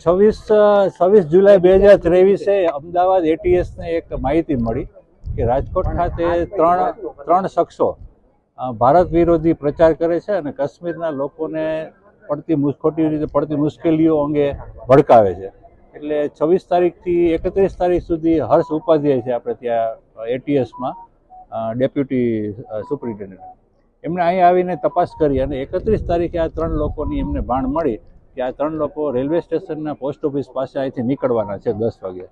છવ્વીસ જુલાઈ 2023 અમદાવાદ એટીએસને એક માહિતી મળી કે રાજકોટ ખાતે ત્રણ શખ્સો ભારત વિરોધી પ્રચાર કરે છે અને કાશ્મીરના લોકોને ખોટી રીતે પડતી મુશ્કેલીઓ અંગે ભડકાવે છે. એટલે 26 તારીખથી 31 તારીખ સુધી હર્ષ ઉપાધ્યાય છે આપણે ત્યાં એટીએસમાં ડેપ્યુટી સુપ્રિન્ટેન્ડન્ટ, એમણે અહીંયા આવીને તપાસ કરી અને 31 તારીખે આ 3 લોકોની એમને ભાણ મળી કે આ 3 લોકો રેલવે સ્ટેશનના પોસ્ટ ઓફિસ પાસે અહીંથી નીકળવાના છે 10 વાગે.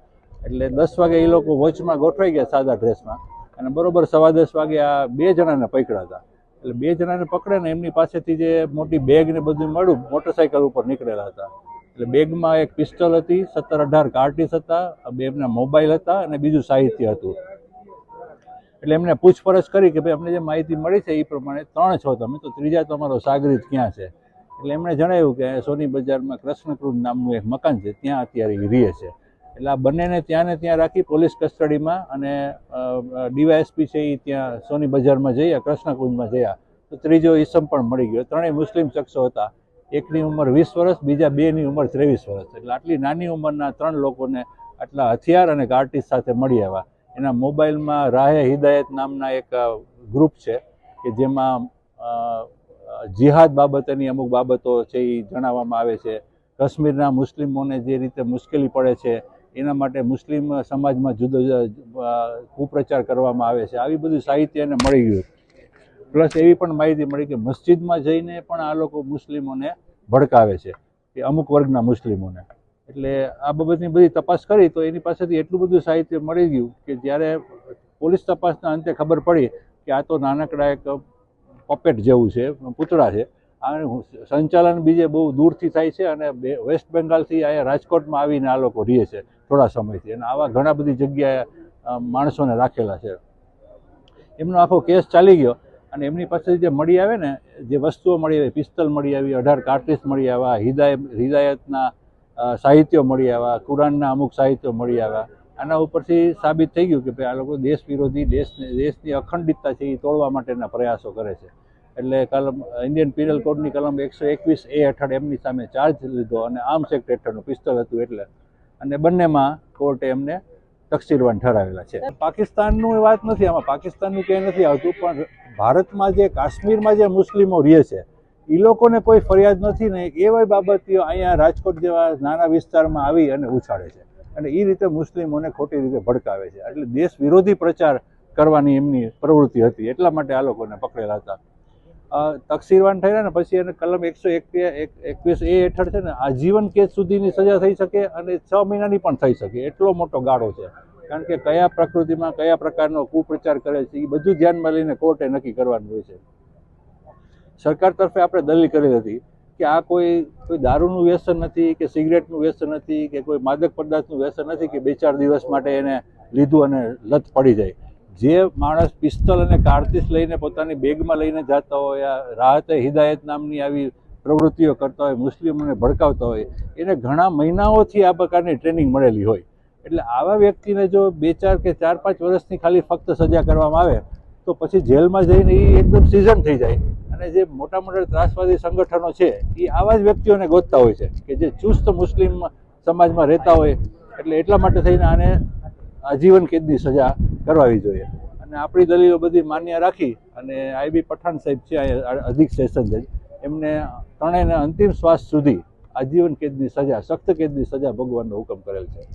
એટલે 10 વાગે એ લોકો વોચમાં ગોઠવાઈ ગયા સાદા ડ્રેસમાં અને બરોબર 10:15 વાગે આ 2 જણાને પકડ્યા હતા. એટલે 2 જણાને પકડે ને એમની પાસેથી જે મોટી બેગ ને બધું મળ્યું, મોટરસાઇકલ ઉપર નીકળેલા હતા. એટલે બેગમાં એક પિસ્ટલ હતી, 17-18 કાર્ટીસ હતા, 2 એમના મોબાઈલ હતા અને બીજું સાહિત્ય હતું. એટલે એમને પૂછપરછ કરી કે ભાઈ અમને જે માહિતી મળી છે એ પ્રમાણે 3 છો તમે, તો ત્રીજા તમારો સાગરીત ક્યાં છે? એટલે એમણે જણાવ્યું કે સોની બજારમાં કૃષ્ણકૃંજ નામનું એક મકાન છે, ત્યાં અત્યારે એ રહે છે. એટલે આ બંનેને ત્યાં રાખી પોલીસ કસ્ટડીમાં અને ડીવાયએસપી છે એ ત્યાં સોની બજારમાં જયા, કૃષ્ણકૃંજમાં જયા તો ત્રીજો ઈસમ પણ મળી ગયો. 3 મુસ્લિમ શખ્સો હતા, એકની ઉંમર 20 વર્ષ, બીજા 2ની ઉંમર 23 વર્ષ. એટલે આટલી નાની ઉંમરના 3 લોકોને આટલા હથિયાર અને કાર્ટીસ સાથે મળી આવ્યા. એના મોબાઈલમાં રાહે હિદાયત નામના એક ગ્રુપ છે કે જેમાં જિહાદ બાબતેની અમુક બાબતો છે એ જણાવવામાં આવે છે. કાશ્મીરના મુસ્લિમોને જે રીતે મુશ્કેલી પડે છે એના માટે મુસ્લિમ સમાજમાં જુદો કુપ્રચાર કરવામાં આવે છે. આવી બધું સાહિત્ય એને મળી ગયું. પ્લસ એવી પણ માહિતી મળી કે મસ્જિદમાં જઈને પણ આ લોકો મુસ્લિમોને ભડકાવે છે, કે અમુક વર્ગના મુસ્લિમોને. એટલે આ બાબતની બધી તપાસ કરી તો એની પાસેથી એટલું બધું સાહિત્ય મળી ગયું કે જ્યારે પોલીસ તપાસના અંતે ખબર પડી કે આ તો નાનકડા એક પપેટ જેવું છે, પૂતળા છે. આ સંચાલન બીજે બહુ દૂરથી થાય છે અને વેસ્ટ બેંગાલથી અહીંયા રાજકોટમાં આવીને આ લોકો રહે છે થોડા સમયથી, અને આવા ઘણા બધી જગ્યાએ માણસોને રાખેલા છે. એમનો આખો કેસ ચાલી ગયો અને એમની પાસેથી જે મળી આવે ને, જે વસ્તુઓ મળી આવી, પિસ્તલ મળી આવી, 18 કાર્ટીસ મળી આવ્યા, હિદાયતના સાહિત્યો મળી આવ્યા, કુરાનના અમુક સાહિત્યો મળી આવ્યા. આના ઉપરથી સાબિત થઈ ગયું કે ભાઈ આ લોકો દેશ વિરોધી, દેશની અખંડિતતા છે એ તોડવા માટેના પ્રયાસો કરે છે. એટલે ઇન્ડિયન પિનલ કોડની કલમ 121A હેઠળ એમની સામે ચાર્જ લીધો અને આર્મ્સ એક્ટ હેઠળનું પિસ્તલ હતું એટલે, અને બંનેમાં કોર્ટે એમને તકસીરવાન ઠરાવેલા છે. પાકિસ્તાનનું વાત નથી આમાં, પાકિસ્તાનનું ક્યાંય નથી આવતું, પણ ભારતમાં જે કાશ્મીરમાં જે મુસ્લિમો રહે છે એ લોકોને કોઈ ફરિયાદ નથી ને એવા બાબતીઓ અહીંયા રાજકોટ જેવા નાના વિસ્તારમાં આવી અને ઉછાળે છે અને એ રીતે મુસ્લિમોને ખોટી રીતે ભડકાવે છે. એટલે દેશ વિરોધી પ્રચાર કરવાની એમની પ્રવૃત્તિ હતી, એટલા માટે આ લોકોને પકડેલા હતા. તકસીરવાન થયા ને પછી એને કલમ 121A હેઠળ છે ને આજીવન કેદ સુધીની સજા થઈ શકે અને 6 મહિનાની પણ થઈ શકે, એટલો મોટો ગાળો છે. કારણ કે કયા પ્રકૃતિમાં કયા પ્રકારનો કુપ્રચાર કરે છે એ બધું ધ્યાનમાં લઈને કોર્ટે નક્કી કરવાનું હોય છે. સરકાર તરફે આપણે દલીલ કરેલી હતી કે આ કોઈ દારૂનું વ્યસન નથી, કે સિગરેટનું વ્યસન નથી, કે કોઈ માદક પદાર્થનું વ્યસન નથી કે 2-4 દિવસ માટે એને લીધું અને લત પડી જાય. જે માણસ પિસ્તલ અને કાર્તીસ લઈને પોતાની બેગમાં લઈને જતા હોય, રાહતે હિદાયત નામની આવી પ્રવૃત્તિઓ કરતા હોય, મુસ્લિમોને ભડકાવતા હોય, એને ઘણા મહિનાઓથી આ પ્રકારની ટ્રેનિંગ મળેલી હોય. એટલે આવા વ્યક્તિને જો 2-4 કે 4-5 વર્ષની ખાલી ફક્ત સજા કરવામાં આવે તો પછી જેલમાં જઈને એ એકદમ સિઝન થઈ જાય. અને જે મોટા ત્રાસવાદી સંગઠનો છે એ આવા જ વ્યક્તિઓને ગોતતા હોય છે કે જે ચુસ્ત મુસ્લિમ સમાજમાં રહેતા હોય. એટલે એટલા માટે થઈને આને આજીવન કેદની સજા કરવાવી જોઈએ. અને આપણી દલીલો બધી માન્ય રાખી અને IB પઠાણ સાહેબ છે અધિક સેશન જજ, એમને ત્રણેયને અંતિમ શ્વાસ સુધી આજીવન કેદની સજા, સખ્ત કેદની સજા ભોગવવાનો હુકમ કરેલ છે.